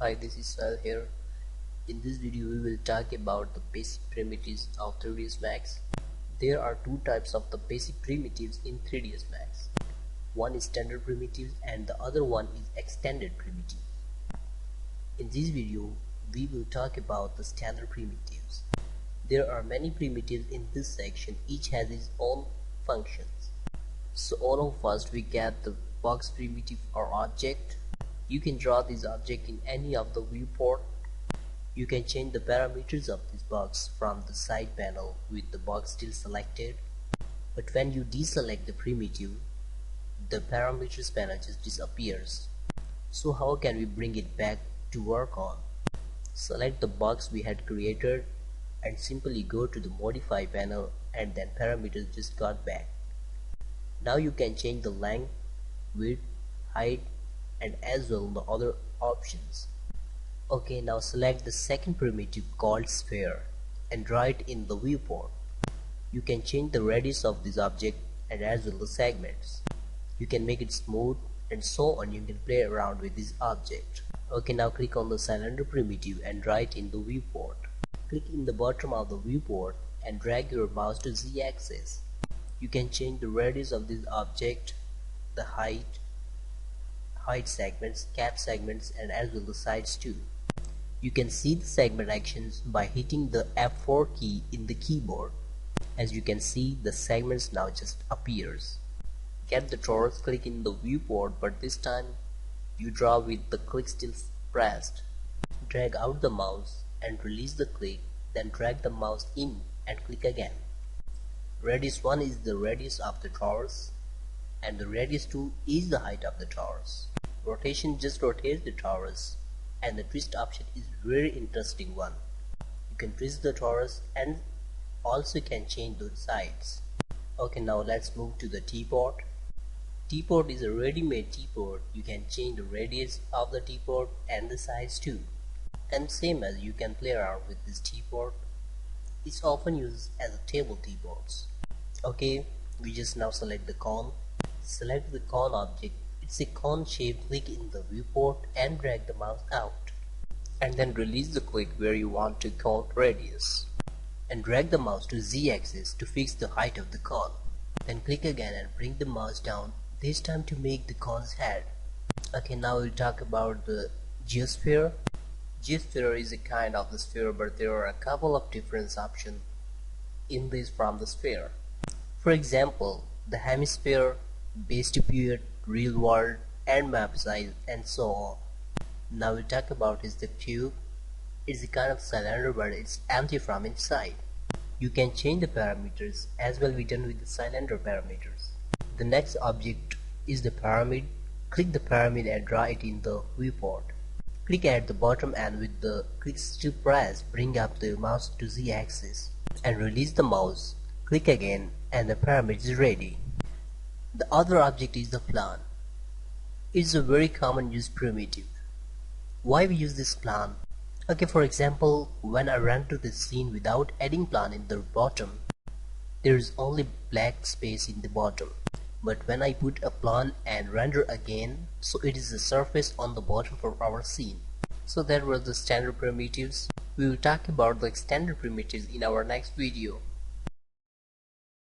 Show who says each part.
Speaker 1: Hi, this is Sal here. In this video we will talk about the basic primitives of 3ds Max. There are two types of the basic primitives in 3ds Max. One is standard primitives and the other one is extended primitives. In this video we will talk about the standard primitives. There are many primitives in this section, each has its own functions. So all of first we get the box primitive or object. You can draw this object in any of the viewport. You can change the parameters of this box from the side panel with the box still selected. But when you deselect the primitive, the parameters panel just disappears. So how can we bring it back to work on? Select the box we had created and simply go to the modify panel, and then parameters just got back. Now you can change the length, width, height, and as well the other options. Okay, now select the second primitive called sphere and draw it in the viewport. You can change the radius of this object and as well the segments. You can make it smooth and so on. You can play around with this object. Okay, now click on the cylinder primitive and draw it in the viewport. Click in the bottom of the viewport and drag your mouse to Z-axis. You can change the radius of this object, the height segments, cap segments, and as well the sides too. You can see the segment actions by hitting the F4 key in the keyboard. As you can see, the segments now just appears. Get the torus, click in the viewport, but this time you draw with the click still pressed. Drag out the mouse and release the click, then drag the mouse in and click again. Radius 1 is the radius of the torus and the radius 2 is the height of the torus. Rotation just rotates the torus, and the twist option is very interesting one. You can twist the torus and also can change the sides. Okay, now let's move to the T-port. T-port is a ready-made T-port. You can change the radius of the T-port and the size too. And same as you can play around with this T-port. It's often used as a table T-ports. Okay, we just now select the cone. Select the cone object. It's a cone shape. Click in the viewport and drag the mouse out. And then release the click where you want to count radius. And drag the mouse to Z-axis to fix the height of the cone. Then click again and bring the mouse down, this time to make the cone's head. Okay, now we'll talk about the geosphere. Geosphere is a kind of the sphere, but there are a couple of different options in this from the sphere. For example, the hemisphere, base to period, real world, and map size, and so on. Now we'll talk about is the cube. It's a kind of cylinder, but it's empty from inside. You can change the parameters as well we done with the cylinder parameters. The next object is the pyramid. Click the pyramid and draw it in the viewport. Click at the bottom and with the click still pressed, bring up the mouse to Z-axis and release the mouse. Click again and the pyramid is ready. The other object is the plan. It's a very common used primitive. Why we use this plan? Okay, for example, when I run to the scene without adding plan in the bottom, there is only black space in the bottom. But when I put a plan and render again, so it is a surface on the bottom for our scene. So that were the standard primitives. We will talk about the extended primitives in our next video.